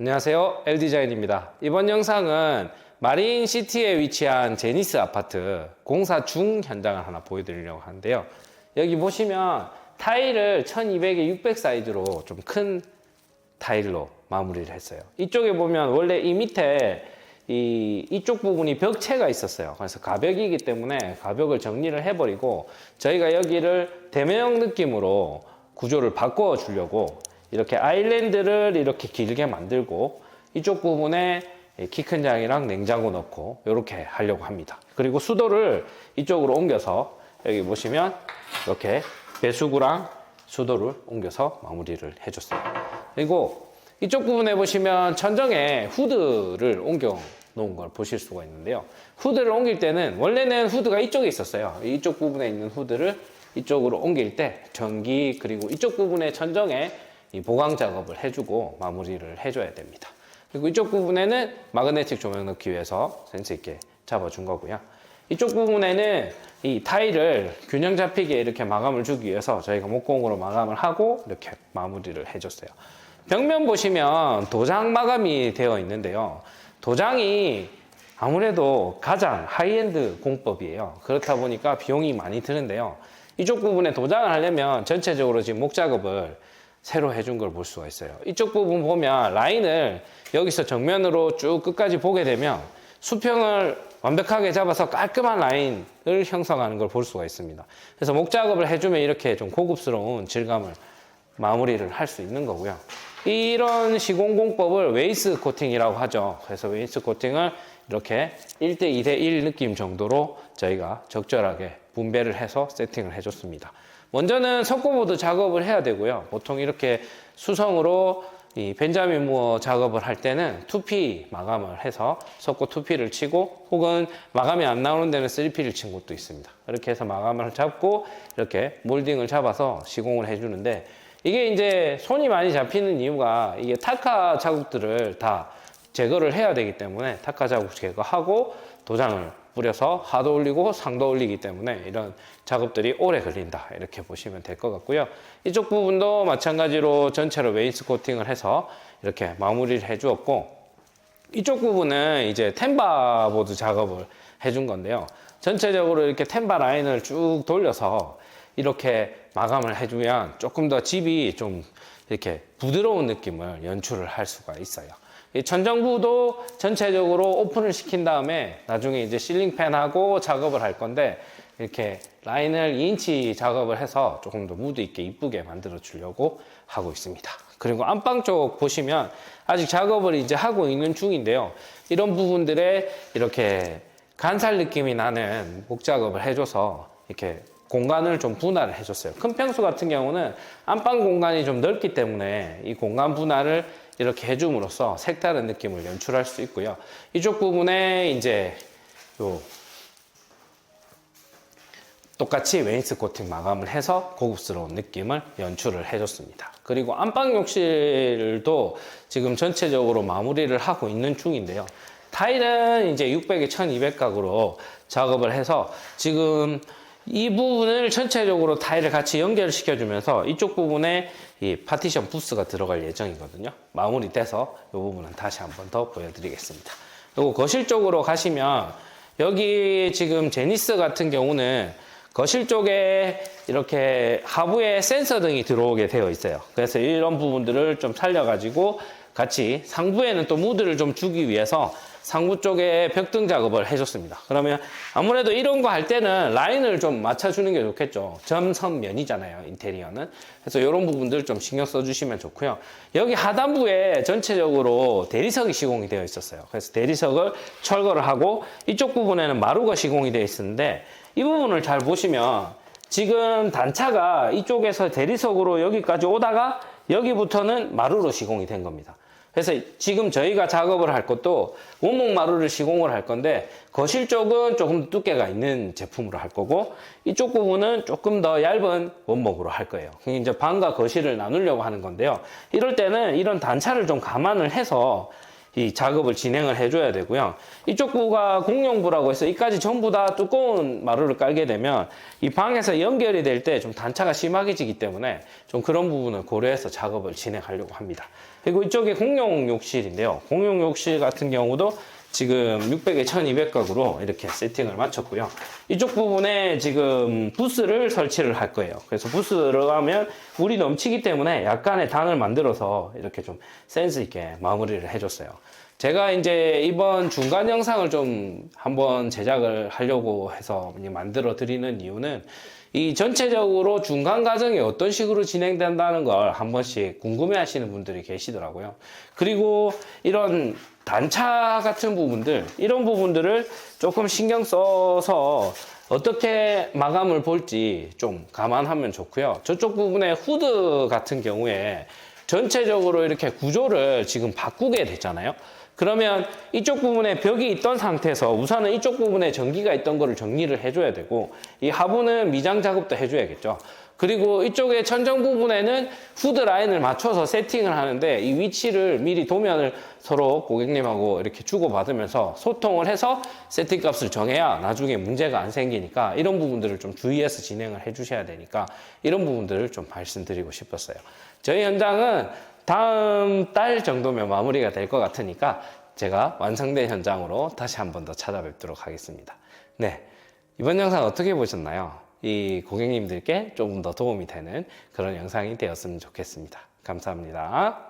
안녕하세요, L디자인입니다. 이번 영상은 마린시티에 위치한 제니스 아파트 공사 중 현장을 하나 보여드리려고 하는데요. 여기 보시면 타일을 1200에 600 사이즈로 좀 큰 타일로 마무리를 했어요. 이쪽에 보면 원래 이 밑에 이쪽 부분이 벽체가 있었어요. 그래서 가벽이기 때문에 가벽을 정리를 해버리고 저희가 여기를 대면형 느낌으로 구조를 바꿔 주려고 이렇게 아일랜드를 이렇게 길게 만들고 이쪽 부분에 키 큰 장이랑 냉장고 넣고 이렇게 하려고 합니다. 그리고 수도를 이쪽으로 옮겨서 여기 보시면 이렇게 배수구랑 수도를 옮겨서 마무리를 해줬어요. 그리고 이쪽 부분에 보시면 천정에 후드를 옮겨 놓은 걸 보실 수가 있는데요. 후드를 옮길 때는 원래는 후드가 이쪽에 있었어요. 이쪽 부분에 있는 후드를 이쪽으로 옮길 때 전기 그리고 이쪽 부분에 천정에 이 보강 작업을 해주고 마무리를 해줘야 됩니다. 그리고 이쪽 부분에는 마그네틱 조명 넣기 위해서 센스 있게 잡아준 거고요. 이쪽 부분에는 이 타일을 균형 잡히게 이렇게 마감을 주기 위해서 저희가 목공으로 마감을 하고 이렇게 마무리를 해줬어요. 벽면 보시면 도장 마감이 되어 있는데요. 도장이 아무래도 가장 하이엔드 공법이에요. 그렇다 보니까 비용이 많이 드는데요. 이쪽 부분에 도장을 하려면 전체적으로 지금 목 작업을 새로 해준 걸 볼 수가 있어요. 이쪽 부분 보면 라인을 여기서 정면으로 쭉 끝까지 보게 되면 수평을 완벽하게 잡아서 깔끔한 라인을 형성하는 걸 볼 수가 있습니다. 그래서 목 작업을 해주면 이렇게 좀 고급스러운 질감을 마무리를 할 수 있는 거고요. 이런 시공공법을 웨이스 코팅이라고 하죠. 그래서 웨이스 코팅을 이렇게 1대 2대 1 느낌 정도로 저희가 적절하게 분배를 해서 세팅을 해줬습니다. 먼저는 석고보드 작업을 해야 되고요. 보통 이렇게 수성으로 이 벤자민 무어 작업을 할 때는 2P 마감을 해서 석고 2P를 치고 혹은 마감이 안 나오는 데는 3P를 친 곳도 있습니다. 이렇게 해서 마감을 잡고 이렇게 몰딩을 잡아서 시공을 해주는데 이게 이제 손이 많이 잡히는 이유가 이게 타카 자국들을 다 제거를 해야 되기 때문에 타카 자국 제거하고 도장을 뿌려서 하도 올리고 상도 올리기 때문에 이런 작업들이 오래 걸린다 이렇게 보시면 될 것 같고요. 이쪽 부분도 마찬가지로 전체로 웨이스 코팅을 해서 이렇게 마무리를 해 주었고 이쪽 부분은 이제 템바 보드 작업을 해준 건데요. 전체적으로 이렇게 템바 라인을 쭉 돌려서 이렇게 마감을 해주면 조금 더 집이 좀 이렇게 부드러운 느낌을 연출을 할 수가 있어요. 이 천정부도 전체적으로 오픈을 시킨 다음에 나중에 이제 실링팬하고 작업을 할 건데 이렇게 라인을 2인치 작업을 해서 조금 더 무드 있게 이쁘게 만들어 주려고 하고 있습니다. 그리고 안방 쪽 보시면 아직 작업을 이제 하고 있는 중인데요. 이런 부분들에 이렇게 간살 느낌이 나는 목 작업을 해줘서 이렇게 공간을 좀 분할을 해줬어요. 큰 평수 같은 경우는 안방 공간이 좀 넓기 때문에 이 공간 분할을 이렇게 해줌으로써 색다른 느낌을 연출할 수 있고요. 이쪽 부분에 이제 똑같이 웨이스 코팅 마감을 해서 고급스러운 느낌을 연출을 해줬습니다. 그리고 안방 욕실도 지금 전체적으로 마무리를 하고 있는 중인데요. 타일은 이제 600에 1200 각으로 작업을 해서 지금 이 부분을 전체적으로 타일을 같이 연결시켜 주면서 이쪽 부분에 이 파티션 부스가 들어갈 예정이거든요. 마무리돼서 이 부분은 다시 한번 더 보여드리겠습니다. 그리고 거실 쪽으로 가시면 여기 지금 제니스 같은 경우는 거실 쪽에 이렇게 하부에 센서 등이 들어오게 되어 있어요. 그래서 이런 부분들을 좀 살려가지고 같이 상부에는 또 무드를 좀 주기 위해서 상부 쪽에 벽등 작업을 해줬습니다. 그러면 아무래도 이런 거 할 때는 라인을 좀 맞춰주는 게 좋겠죠. 점선면이잖아요, 인테리어는. 그래서 이런 부분들 좀 신경 써주시면 좋고요. 여기 하단부에 전체적으로 대리석이 시공이 되어 있었어요. 그래서 대리석을 철거를 하고 이쪽 부분에는 마루가 시공이 되어 있었는데 이 부분을 잘 보시면 지금 단차가 이쪽에서 대리석으로 여기까지 오다가 여기부터는 마루로 시공이 된 겁니다. 그래서 지금 저희가 작업을 할 것도 원목 마루를 시공을 할 건데 거실 쪽은 조금 두께가 있는 제품으로 할 거고 이쪽 부분은 조금 더 얇은 원목으로 할 거예요. 이제 방과 거실을 나누려고 하는 건데요. 이럴 때는 이런 단차를 좀 감안을 해서 이 작업을 진행을 해줘야 되고요. 이쪽 부가 공용부라고 해서 이까지 전부 다 두꺼운 마루를 깔게 되면 이 방에서 연결이 될 때 좀 단차가 심하게 지기 때문에 좀 그런 부분을 고려해서 작업을 진행하려고 합니다. 그리고 이쪽에 공용 욕실인데요. 공용 욕실 같은 경우도 지금 600에 1200각으로 이렇게 세팅을 마쳤고요. 이쪽 부분에 지금 부스를 설치를 할 거예요. 그래서 부스 들어가면 물이 넘치기 때문에 약간의 단을 만들어서 이렇게 좀 센스 있게 마무리를 해줬어요. 제가 이제 이번 중간 영상을 좀 한번 제작을 하려고 해서 만들어 드리는 이유는 이 전체적으로 중간 과정이 어떤 식으로 진행된다는 걸 한 번씩 궁금해 하시는 분들이 계시더라고요. 그리고 이런 단차 같은 부분들, 이런 부분들을 조금 신경 써서 어떻게 마감을 볼지 좀 감안하면 좋고요. 저쪽 부분에 후드 같은 경우에 전체적으로 이렇게 구조를 지금 바꾸게 됐잖아요. 그러면 이쪽 부분에 벽이 있던 상태에서 우선은 이쪽 부분에 전기가 있던 거를 정리를 해줘야 되고, 이 하부는 미장 작업도 해줘야겠죠. 그리고 이쪽에 천정 부분에는 후드 라인을 맞춰서 세팅을 하는데, 이 위치를 미리 도면을 서로 고객님하고 이렇게 주고받으면서 소통을 해서 세팅 값을 정해야 나중에 문제가 안 생기니까, 이런 부분들을 좀 주의해서 진행을 해주셔야 되니까 이런 부분들을 좀 말씀드리고 싶었어요. 저희 현장은 다음 달 정도면 마무리가 될 것 같으니까 제가 완성된 현장으로 다시 한 번 더 찾아뵙도록 하겠습니다. 네, 이번 영상 어떻게 보셨나요? 이 고객님들께 조금 더 도움이 되는 그런 영상이 되었으면 좋겠습니다. 감사합니다.